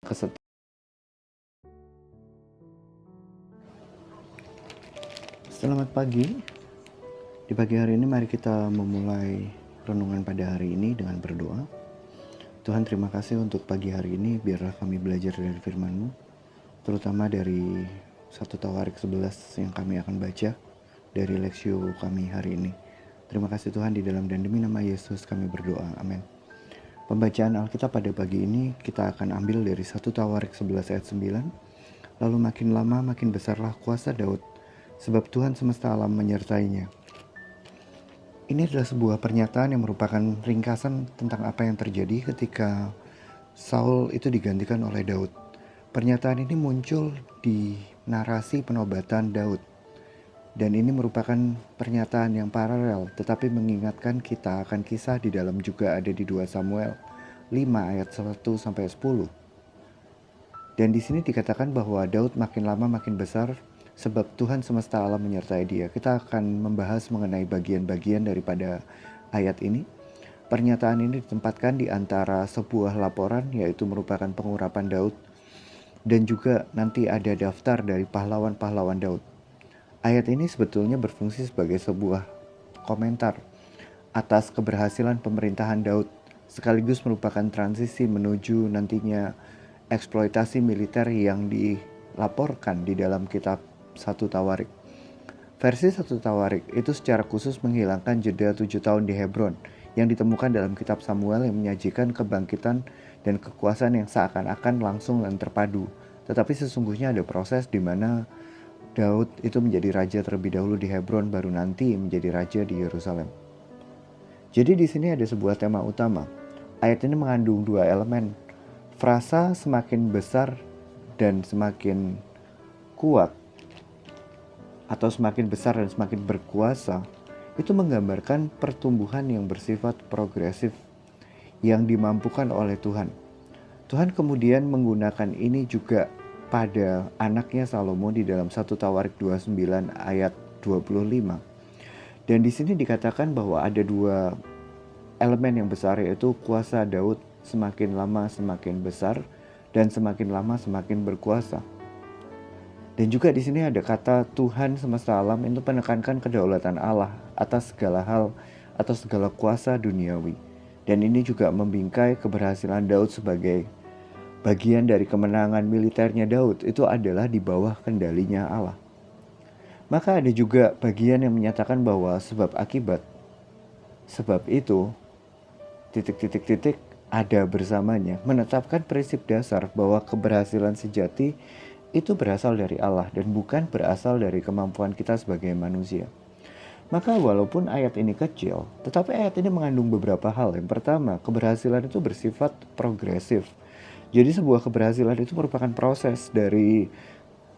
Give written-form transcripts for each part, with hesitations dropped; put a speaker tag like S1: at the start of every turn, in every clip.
S1: Keset- Selamat pagi. Di pagi hari ini mari kita memulai renungan pada hari ini dengan berdoa. Tuhan, terima kasih untuk pagi hari ini. Biarlah kami belajar dari firman-Mu, terutama dari 1 Tawarik 11 yang kami akan baca dari Lexio kami hari ini. Terima kasih Tuhan, di dalam dan demi nama Yesus kami berdoa. Amin. Pembacaan Alkitab pada pagi ini kita akan ambil dari 1 Tawarik 11 ayat 9. Lalu makin lama makin besarlah kuasa Daud, sebab Tuhan semesta alam menyertainya. Ini adalah sebuah pernyataan yang merupakan ringkasan tentang apa yang terjadi ketika Saul itu digantikan oleh Daud. Pernyataan ini muncul di narasi penobatan Daud. Dan ini merupakan pernyataan yang paralel, tetapi mengingatkan kita akan kisah di dalam juga ada di 2 Samuel 5 ayat 1-10. Dan di sini dikatakan bahwa Daud makin lama makin besar sebab Tuhan semesta alam menyertai dia. Kita akan membahas mengenai bagian-bagian daripada ayat ini. Pernyataan ini ditempatkan di antara sebuah laporan, yaitu merupakan pengurapan Daud, dan juga nanti ada daftar dari pahlawan-pahlawan Daud. Ayat ini sebetulnya berfungsi sebagai sebuah komentar atas keberhasilan pemerintahan Daud, sekaligus merupakan transisi menuju nantinya eksploitasi militer yang dilaporkan di dalam kitab 1 Tawarik. Versi 1 Tawarik itu secara khusus menghilangkan jeda 7 tahun di Hebron yang ditemukan dalam kitab Samuel yang menyajikan kebangkitan dan kekuasaan yang seakan-akan langsung dan terpadu. Tetapi sesungguhnya ada proses di mana Daud itu menjadi raja terlebih dahulu di Hebron, baru nanti menjadi raja di Yerusalem. Jadi di sini ada sebuah tema utama. Ayat ini mengandung dua elemen. Frasa semakin besar dan semakin kuat, atau semakin besar dan semakin berkuasa, itu menggambarkan pertumbuhan yang bersifat progresif yang dimampukan oleh Tuhan. Tuhan kemudian menggunakan ini juga pada anaknya Salomo di dalam 1 Tawarik 29 ayat 25. Dan di sini dikatakan bahwa ada dua elemen yang besar, yaitu kuasa Daud semakin lama semakin besar dan semakin lama semakin berkuasa. Dan juga di sini ada kata Tuhan semesta alam, itu menekankan kedaulatan Allah atas segala hal, atas segala kuasa duniawi. Dan ini juga membingkai keberhasilan Daud sebagai bagian dari kemenangan militernya Daud itu adalah di bawah kendalinya Allah. Maka ada juga bagian yang menyatakan bahwa sebab akibat, sebab itu titik-titik-titik ada bersamanya, menetapkan prinsip dasar bahwa keberhasilan sejati itu berasal dari Allah dan bukan berasal dari kemampuan kita sebagai manusia. Maka walaupun ayat ini kecil, tetapi ayat ini mengandung beberapa hal. Yang pertama, keberhasilan itu bersifat progresif. Jadi sebuah keberhasilan itu merupakan proses dari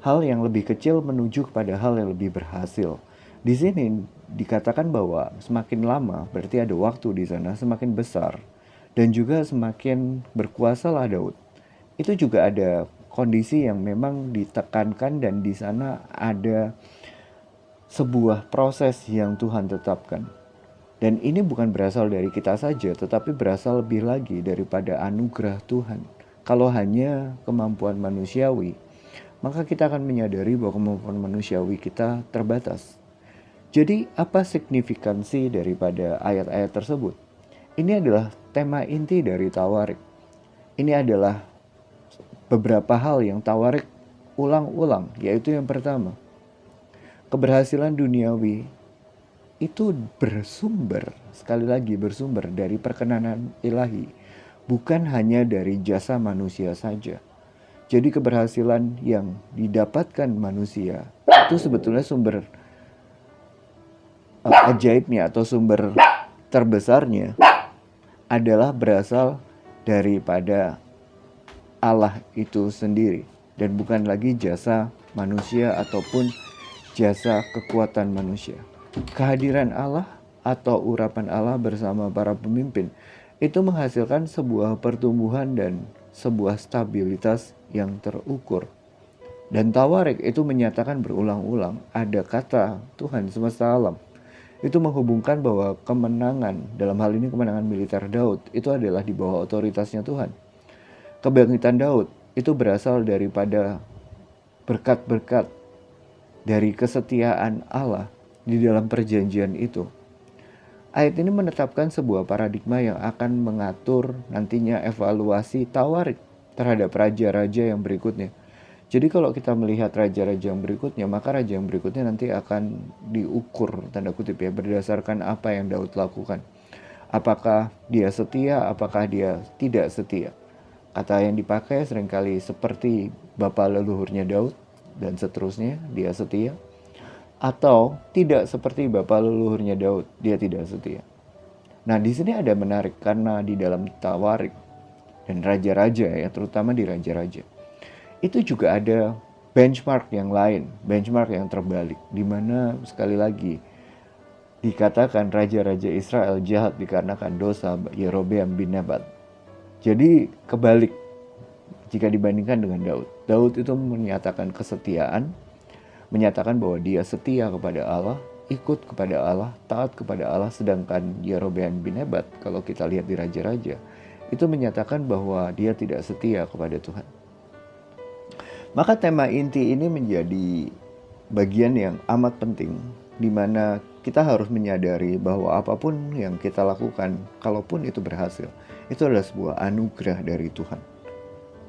S1: hal yang lebih kecil menuju kepada hal yang lebih berhasil. Di sini dikatakan bahwa semakin lama, berarti ada waktu di sana, semakin besar dan juga semakin berkuasalah Daud. Itu juga ada kondisi yang memang ditekankan, dan di sana ada sebuah proses yang Tuhan tetapkan. Dan ini bukan berasal dari kita saja, tetapi berasal lebih lagi daripada anugerah Tuhan. Kalau hanya kemampuan manusiawi, maka kita akan menyadari bahwa kemampuan manusiawi kita terbatas. Jadi apa signifikansi daripada ayat-ayat tersebut? Ini adalah tema inti dari Tawarik. Ini adalah beberapa hal yang Tawarik ulang-ulang, yaitu yang pertama, keberhasilan duniawi itu bersumber, sekali lagi bersumber dari perkenanan ilahi, bukan hanya dari jasa manusia saja. Jadi keberhasilan yang didapatkan manusia itu sebetulnya sumber ajaibnya atau sumber terbesarnya adalah berasal daripada Allah itu sendiri, dan bukan lagi jasa manusia ataupun jasa kekuatan manusia. Kehadiran Allah atau urapan Allah bersama para pemimpin itu menghasilkan sebuah pertumbuhan dan sebuah stabilitas yang terukur. Dan Tawarik itu menyatakan berulang-ulang ada kata Tuhan semesta alam. Itu menghubungkan bahwa kemenangan, dalam hal ini kemenangan militer Daud, itu adalah di bawah otoritasnya Tuhan. Kebangkitan Daud itu berasal daripada berkat-berkat dari kesetiaan Allah di dalam perjanjian itu. Ayat ini menetapkan sebuah paradigma yang akan mengatur nantinya evaluasi tawarik terhadap raja-raja yang berikutnya. Jadi kalau kita melihat raja-raja yang berikutnya, maka raja yang berikutnya nanti akan diukur, tanda kutip ya, berdasarkan apa yang Daud lakukan. Apakah dia setia, apakah dia tidak setia. Kata yang dipakai seringkali seperti bapa leluhurnya Daud dan seterusnya, dia setia. Atau tidak seperti bapa leluhurnya Daud, dia tidak setia. Nah, di sini ada menarik karena di dalam tawarik dan raja-raja ya, terutama di raja-raja, itu juga ada benchmark yang lain, benchmark yang terbalik, di mana sekali lagi dikatakan raja-raja Israel jahat dikarenakan dosa Yerobeam bin Nebat. Jadi kebalik jika dibandingkan dengan Daud. Daud itu menyatakan kesetiaan, menyatakan bahwa dia setia kepada Allah, ikut kepada Allah, taat kepada Allah. Sedangkan Yerobeam bin Nebat, kalau kita lihat di raja-raja, itu menyatakan bahwa dia tidak setia kepada Tuhan. Maka tema inti ini menjadi bagian yang amat penting, di mana kita harus menyadari bahwa apapun yang kita lakukan, kalaupun itu berhasil, itu adalah sebuah anugerah dari Tuhan.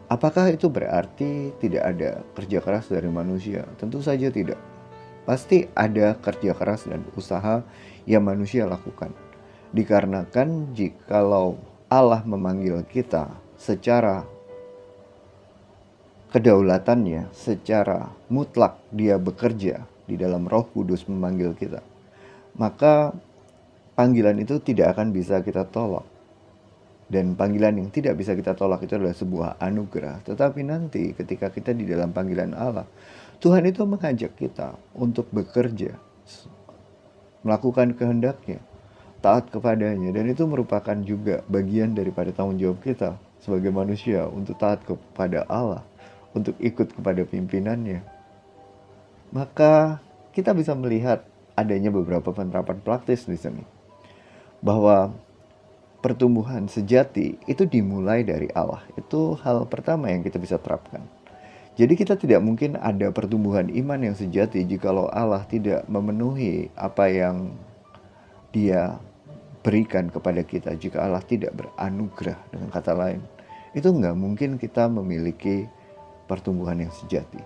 S1: Apakah itu berarti tidak ada kerja keras dari manusia? Tentu saja tidak. Pasti ada kerja keras dan usaha yang manusia lakukan. Dikarenakan jikalau Allah memanggil kita secara kedaulatannya, secara mutlak dia bekerja di dalam Roh Kudus memanggil kita, maka panggilan itu tidak akan bisa kita tolak. Dan panggilan yang tidak bisa kita tolak itu adalah sebuah anugerah. Tetapi nanti ketika kita di dalam panggilan Allah, Tuhan itu mengajak kita untuk bekerja, melakukan kehendaknya, taat kepadanya. Dan itu merupakan juga bagian daripada tanggung jawab kita sebagai manusia untuk taat kepada Allah, untuk ikut kepada pimpinannya. Maka kita bisa melihat adanya beberapa penerapan praktis di sini. Bahwa pertumbuhan sejati itu dimulai dari Allah. Itu hal pertama yang kita bisa terapkan. Jadi kita tidak mungkin ada pertumbuhan iman yang sejati jikalau Allah tidak memenuhi apa yang Dia berikan kepada kita. Jika Allah tidak beranugerah, dengan kata lain, itu nggak mungkin kita memiliki pertumbuhan yang sejati.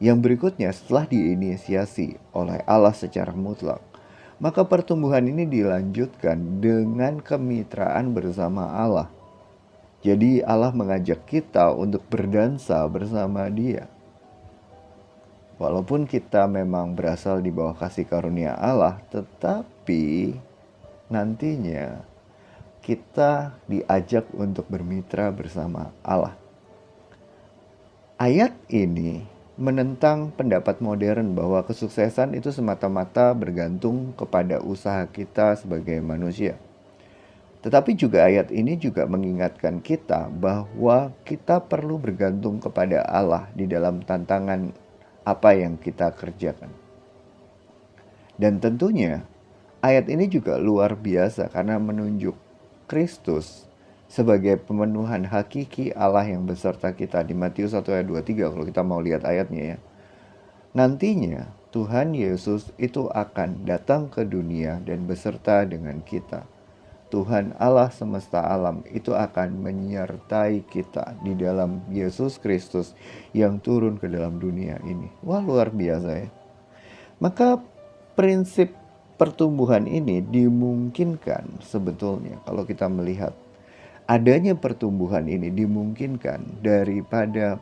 S1: Yang berikutnya, setelah diinisiasi oleh Allah secara mutlak, maka pertumbuhan ini dilanjutkan dengan kemitraan bersama Allah. Jadi Allah mengajak kita untuk berdansa bersama Dia. Walaupun kita memang berasal di bawah kasih karunia Allah, tetapi nantinya kita diajak untuk bermitra bersama Allah. Ayat ini menentang pendapat modern bahwa kesuksesan itu semata-mata bergantung kepada usaha kita sebagai manusia. Tetapi juga ayat ini juga mengingatkan kita bahwa kita perlu bergantung kepada Allah di dalam tantangan apa yang kita kerjakan. Dan tentunya ayat ini juga luar biasa karena menunjuk Kristus sebagai pemenuhan hakiki Allah yang beserta kita di Matius 1 ayat 23 kalau kita mau lihat ayatnya ya. Nantinya Tuhan Yesus itu akan datang ke dunia dan beserta dengan kita. Tuhan Allah semesta alam itu akan menyertai kita di dalam Yesus Kristus yang turun ke dalam dunia ini. Wah, luar biasa ya. Maka prinsip pertumbuhan ini dimungkinkan sebetulnya kalau kita melihat adanya pertumbuhan ini dimungkinkan daripada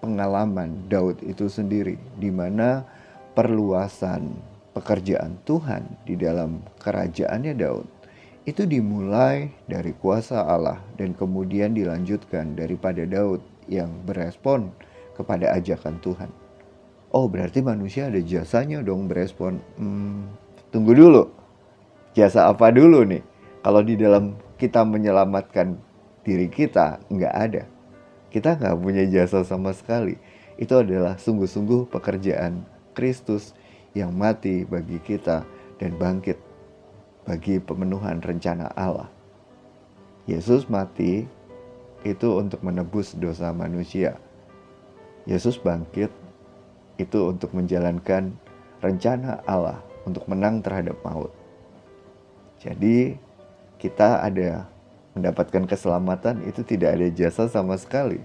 S1: pengalaman Daud itu sendiri, di mana perluasan pekerjaan Tuhan di dalam kerajaannya Daud itu dimulai dari kuasa Allah dan kemudian dilanjutkan daripada Daud yang berespon kepada ajakan Tuhan. Oh, berarti manusia ada jasanya dong berespon. Tunggu dulu, jasa apa dulu nih? Kalau di dalam kita menyelamatkan diri kita, nggak ada. Kita nggak punya jasa sama sekali. Itu adalah sungguh-sungguh pekerjaan Kristus yang mati bagi kita dan bangkit bagi pemenuhan rencana Allah. Yesus mati itu untuk menebus dosa manusia. Yesus bangkit itu untuk menjalankan rencana Allah untuk menang terhadap maut. Jadi kita ada mendapatkan keselamatan itu tidak ada jasa sama sekali.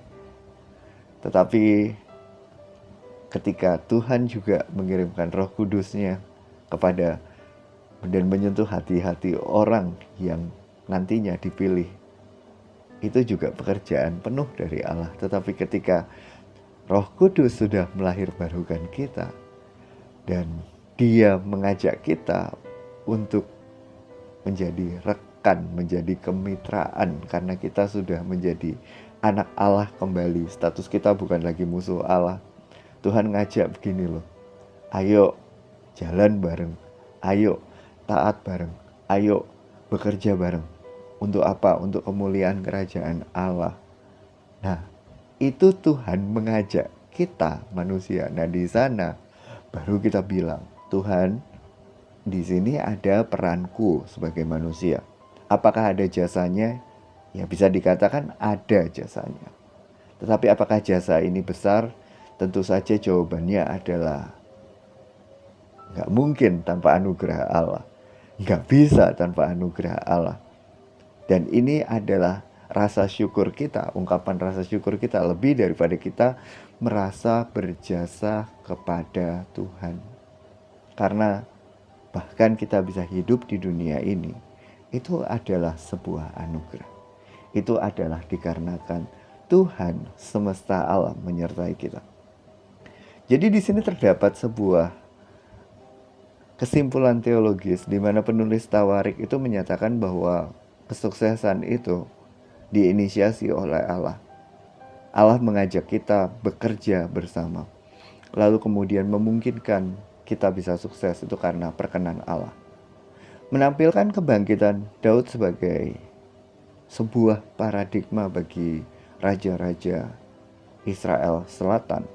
S1: Tetapi ketika Tuhan juga mengirimkan Roh Kudus-Nya kepada dan menyentuh hati-hati orang yang nantinya dipilih, itu juga pekerjaan penuh dari Allah. Tetapi ketika Roh Kudus sudah melahirbarukan kita dan Dia mengajak kita untuk menjadi rekan, menjadi kemitraan, karena kita sudah menjadi anak Allah kembali. Status kita bukan lagi musuh Allah. Tuhan ngajak begini loh, ayo jalan bareng, ayo taat bareng, ayo bekerja bareng. Untuk apa? Untuk kemuliaan kerajaan Allah. Nah, itu Tuhan mengajak kita manusia. Nah, di sana baru kita bilang, Tuhan, di sini ada peranku sebagai manusia. Apakah ada jasanya? Ya, bisa dikatakan ada jasanya. Tetapi apakah jasa ini besar? Tentu saja jawabannya adalah nggak mungkin tanpa anugerah Allah. Nggak bisa tanpa anugerah Allah. Dan ini adalah rasa syukur kita, ungkapan rasa syukur kita, lebih daripada kita merasa berjasa kepada Tuhan. Karena bahkan kita bisa hidup di dunia ini, itu adalah sebuah anugerah. Itu adalah dikarenakan Tuhan semesta alam menyertai kita. Jadi di sini terdapat sebuah kesimpulan teologis di mana penulis Tawarik itu menyatakan bahwa kesuksesan itu diinisiasi oleh Allah. Allah mengajak kita bekerja bersama, lalu kemudian memungkinkan kita bisa sukses itu karena perkenan Allah. Menampilkan kebangkitan Daud sebagai sebuah paradigma bagi raja-raja Israel Selatan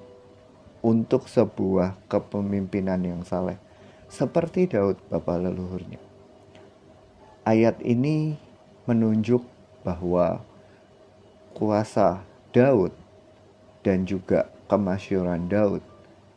S1: untuk sebuah kepemimpinan yang saleh, seperti Daud bapa leluhurnya. Ayat ini menunjuk bahwa kuasa Daud dan juga kemasyhuran Daud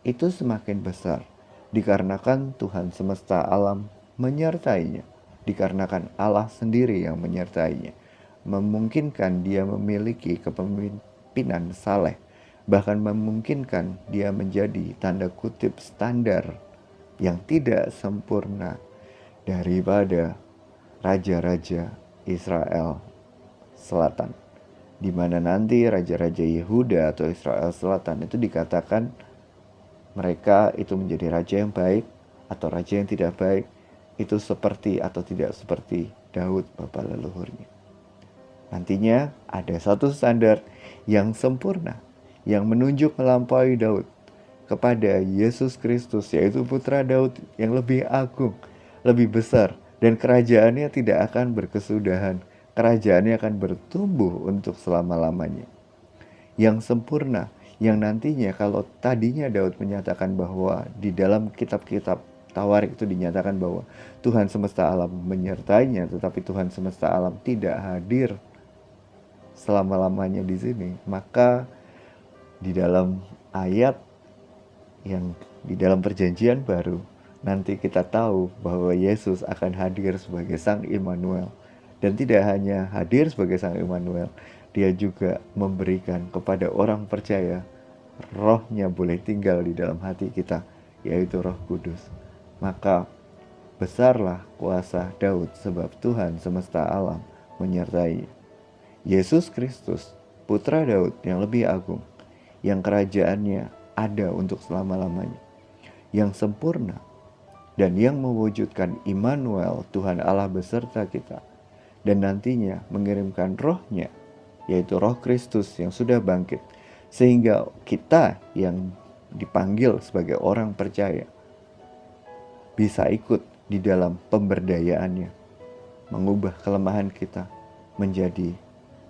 S1: itu semakin besar dikarenakan Tuhan semesta alam menyertainya, dikarenakan Allah sendiri yang menyertainya, memungkinkan dia memiliki kepemimpinan saleh, bahkan memungkinkan dia menjadi tanda kutip standar yang tidak sempurna daripada raja-raja Israel Selatan, di mana nanti raja-raja Yehuda atau Israel Selatan itu dikatakan mereka itu menjadi raja yang baik atau raja yang tidak baik, itu seperti atau tidak seperti Daud bapa leluhurnya. Nantinya ada satu standar yang sempurna yang menunjuk melampaui Daud kepada Yesus Kristus, yaitu putra Daud yang lebih agung, lebih besar, dan kerajaannya tidak akan berkesudahan. Kerajaannya akan bertumbuh untuk selama-lamanya. Yang sempurna, yang nantinya kalau tadinya Daud menyatakan bahwa di dalam kitab-kitab Tawarik itu dinyatakan bahwa Tuhan semesta alam menyertainya, tetapi Tuhan semesta alam tidak hadir selama-lamanya di sini. Maka di dalam ayat yang di dalam perjanjian baru, nanti kita tahu bahwa Yesus akan hadir sebagai Sang Immanuel. Dan tidak hanya hadir sebagai Sang Immanuel, dia juga memberikan kepada orang percaya Roh-Nya boleh tinggal di dalam hati kita, yaitu Roh Kudus. Maka besarlah kuasa Daud sebab Tuhan semesta alam menyertai. Yesus Kristus, putra Daud yang lebih agung, yang kerajaannya ada untuk selama-lamanya, yang sempurna, dan yang mewujudkan Immanuel, Tuhan Allah beserta kita, dan nantinya mengirimkan Roh-Nya, yaitu Roh Kristus yang sudah bangkit, sehingga kita yang dipanggil sebagai orang percaya bisa ikut di dalam pemberdayaannya, mengubah kelemahan kita menjadi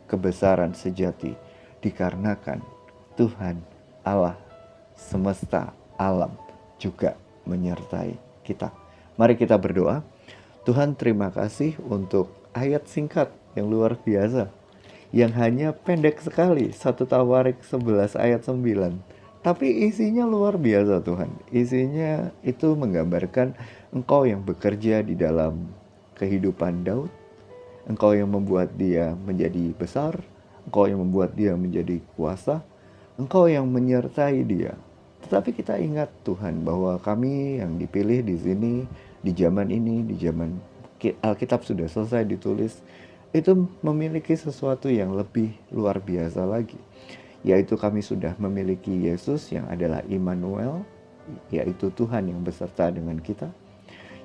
S1: kebesaran sejati, dikarenakan Tuhan Allah semesta alam juga menyertai kita. Mari kita berdoa. Tuhan, terima kasih untuk ayat singkat yang luar biasa yang hanya pendek sekali, 1 Tawarik 11 ayat 9. Tapi isinya luar biasa Tuhan. Isinya itu menggambarkan Engkau yang bekerja di dalam kehidupan Daud. Engkau yang membuat dia menjadi besar. Engkau yang membuat dia menjadi kuasa. Engkau yang menyertai dia. Tetapi kita ingat Tuhan bahwa kami yang dipilih di sini, di zaman ini, di zaman Alkitab sudah selesai ditulis, itu memiliki sesuatu yang lebih luar biasa lagi. Yaitu kami sudah memiliki Yesus yang adalah Immanuel, yaitu Tuhan yang beserta dengan kita.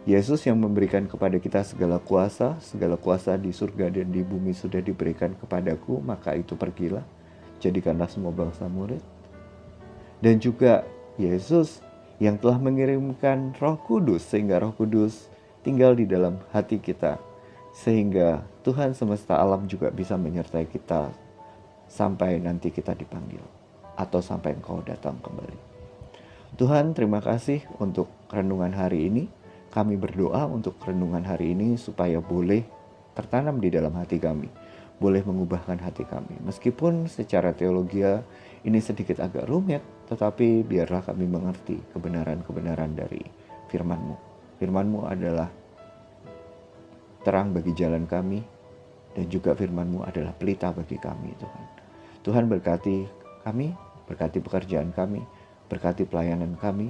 S1: Yesus yang memberikan kepada kita segala kuasa di surga dan di bumi sudah diberikan kepadaku, maka itu pergilah, jadikanlah semua bangsa murid. Dan juga Yesus yang telah mengirimkan Roh Kudus, sehingga Roh Kudus tinggal di dalam hati kita, sehingga Tuhan semesta alam juga bisa menyertai kita sampai nanti kita dipanggil, atau sampai Engkau datang kembali. Tuhan, terima kasih untuk renungan hari ini. Kami berdoa untuk renungan hari ini supaya boleh tertanam di dalam hati kami, boleh mengubahkan hati kami. Meskipun secara teologi ini sedikit agak rumit, tetapi biarlah kami mengerti kebenaran-kebenaran dari firman-Mu. Firman-Mu adalah terang bagi jalan kami, dan juga firman-Mu adalah pelita bagi kami, Tuhan. Tuhan berkati kami, berkati pekerjaan kami, berkati pelayanan kami,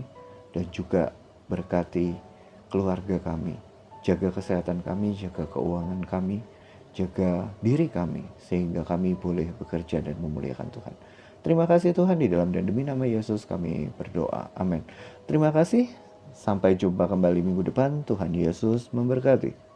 S1: dan juga berkati keluarga kami. Jaga kesehatan kami, jaga keuangan kami, jaga diri kami, sehingga kami boleh bekerja dan memuliakan Tuhan. Terima kasih Tuhan, di dalam dan demi nama Yesus kami berdoa. Amin. Terima kasih. Sampai jumpa kembali minggu depan. Tuhan Yesus memberkati.